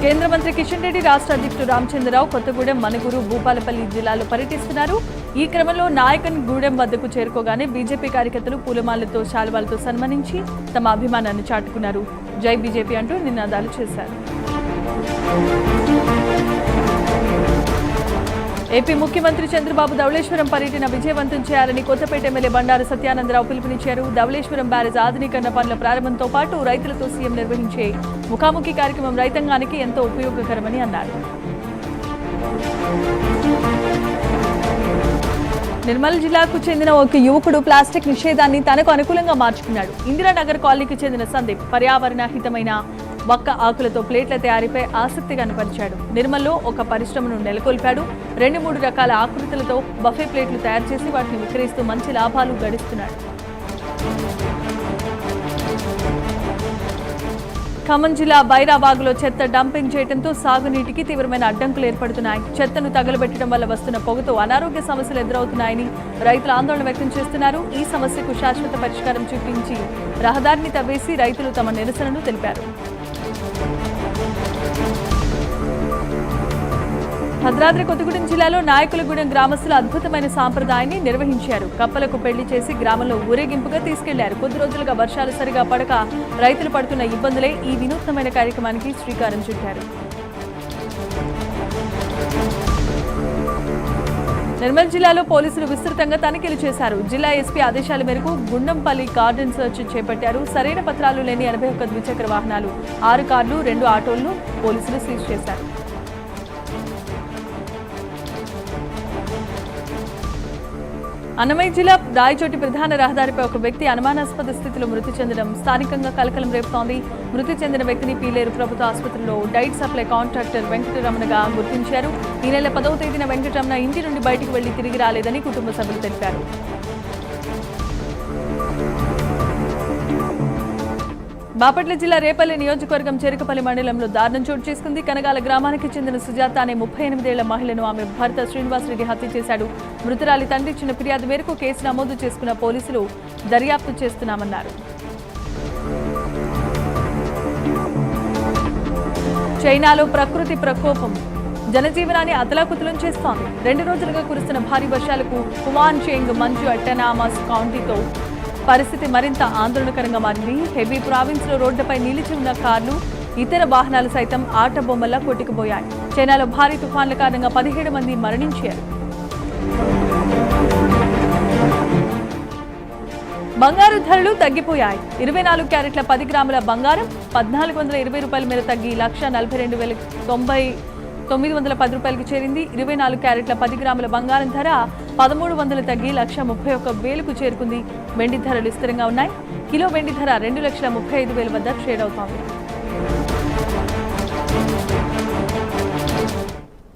కేంద్ర మంత్రి కిషన్ రెడ్డి రాష్ట్ర అధ్యక్షుడు రామచంద్రరావు కొత్తగూడెం మనుగురు భూపాలపల్లి జిల్లాలో పర్యటిస్తున్నారు. ఈ క్రమంలో నాయకన్ గూడెం వద్దకు చేరుకోగానే బీజేపీ కార్యకర్తలు పూలమాలతో శాలువాలతో సన్మానించి తమ అభిమానాన్ని చాటుకున్నారు. జై బీజేపీ అంటూ నినాదాలు చేశారు. ఏపీ ముఖ్యమంత్రి చంద్రబాబు ధవళేశ్వరం పర్యటన విజయవంతం చేయాలని కొత్తపేట ఎమ్మెల్యే బండారు సత్యానందరావు పిలుపునిచ్చారు. ధవళేశ్వరం బ్యారేజ్ ఆధునీకరణ పనుల ప్రారంభంతో పాటు రైతులతో సీఎం నిర్వహించే ముఖాముఖి కార్యక్రమం రైతాంగానికి ఎంతో ఉపయోగకరమని అన్నారు. నిర్మల్ జిల్లాకు చెందిన ఒక యువకుడు ప్లాస్టిక్ నిషేధాన్ని తనకు అనుకూలంగా మార్చుకున్నాడు. ఇందిరానగర్ కాలనీకి చెందిన సందీప్ పర్యావరణ హితమైన వక్క ఆకులతో ప్లేట్ల తయారీపై ఆసక్తి కనపరిచాడు. నిర్మల్లో ఒక పరిశ్రమను నెలకొల్పాడు. 2-3 రకాల ఆకృతులతో బఫే ప్లేట్లు తయారు చేసి వాటిని విక్రయిస్తూ మంచి లాభాలు గడిస్తున్నాడు. ఖమ్మం జిల్లా బైరాబాగ్లో చెత్త డంపింగ్ చేయడంతో సాగునీటికి తీవ్రమైన అడ్డంకులు ఏర్పడుతున్నాయి. చెత్తను తగలబెట్టడం వల్ల వస్తున్న పొగతో అనారోగ్య సమస్యలు ఎదురవుతున్నాయని రైతులు ఆందోళన వ్యక్తం చేస్తున్నారు. ఈ సమస్యకు శాశ్వత పరిష్కారం చూపించి రహదారిని తవ్వేసి రైతులు తమ నిరసనను తెలిపారు. భద్రాద్రి కొత్తగూడెం జిల్లాలో నాయకులగూడెం గ్రామస్తులు అద్భుతమైన సాంప్రదాయాన్ని నిర్వహించారు. కప్పలకు పెళ్లి చేసి గ్రామంలో ఊరేగింపుగా తీసుకెళ్లారు. కొద్ది రోజులుగా వర్షాలు సరిగా పడక రైతులు పడుతున్న ఇబ్బందులే ఈ వినూత్నమైన కార్యక్రమానికి శ్రీకారం చుట్టారు. నిర్మల్ జిల్లాలో పోలీసులు విస్తృతంగా తనిఖీలు చేశారు. జిల్లా ఎస్పీ ఆదేశాల మేరకు గుండంపల్లి గార్డెన్ సర్చ్ చేపట్టారు. సరైన పత్రాలు లేని 81 ద్విచక్ర వాహనాలు, 6 కార్లు, 2 ఆటోలను పోలీసులు సీజ్ చేశారు. అన్నమయ్య జిల్లా రాయచోటి ప్రధాన రహదారిపై ఒక వ్యక్తి అనుమానాస్పద స్థితిలో మృతి చెందడం స్థానికంగా కలకలం రేపుతోంది. మృతి చెందిన వ్యక్తిని పీలేరు ప్రభుత్వ ఆసుపత్రిలో డైట్ సప్లై కాంట్రాక్టర్ వెంకటరమణగా గుర్తించారు. ఈ నెల 10వ తేదీన వెంకటరమణ ఇంటి నుండి బయటకు వెళ్లి తిరిగి రాలేదని కుటుంబ సభ్యులు తెలిపారు. బాపట్ల జిల్లా రేపల్లి నియోజకవర్గం చెరుకపల్లి మండలంలో దారుణం చోటు చేసుకుంది. కనగాల గ్రామానికి చెందిన సుజాత అనే 38 ఏళ్ల మహిళను ఆమె భర్త శ్రీనివాసరెడ్డి హత్య చేశాడు. మృతురాలి తండ్రి ఇచ్చిన ఫిర్యాదు మేరకు కేసు నమోదు చేసుకున్న పోలీసులు దర్యాప్తు చేస్తున్నామన్నారు. చైనాలో ప్రకృతి ప్రకోపం జనజీవనాన్ని అతలాకుతలం చేస్తోంది. 2 రోజులుగా కురుస్తున్న భారీ వర్షాలకు హువాన్ చెంగ్, మంజు, అట్టనామస్ కౌంటీతో పరిస్థితి మరింత ఆందోళనకరంగా మారింది. హెబీ ప్రావిన్స్ లో రోడ్డుపై నిలిచి ఉన్న కార్లు, ఇతర వాహనాలు సైతం ఆట బొమ్మల్లా కొట్టుకుపోయాయి. చైనాలో భారీ తుఫాన్ల కారణంగా 17 మంది మరణించారు. బంగారు ధరలు తగ్గిపోయాయి. 24 క్యారెట్ల 10 గ్రాముల బంగారం 1420 రూపాయల మేర తగ్గి 1,42,910 రూపాయలకు చేరింది. 24 క్యారెట్ల 10 గ్రాముల బంగారం ధర 1300 తగ్గి 1,31,000కు చేరుకుంది. వెండి ధరలు స్థిరంగా ఉన్నాయి. కిలో వెండి ధర 2,35,000 వద్ద ట్రేడ్ అవుతోంది.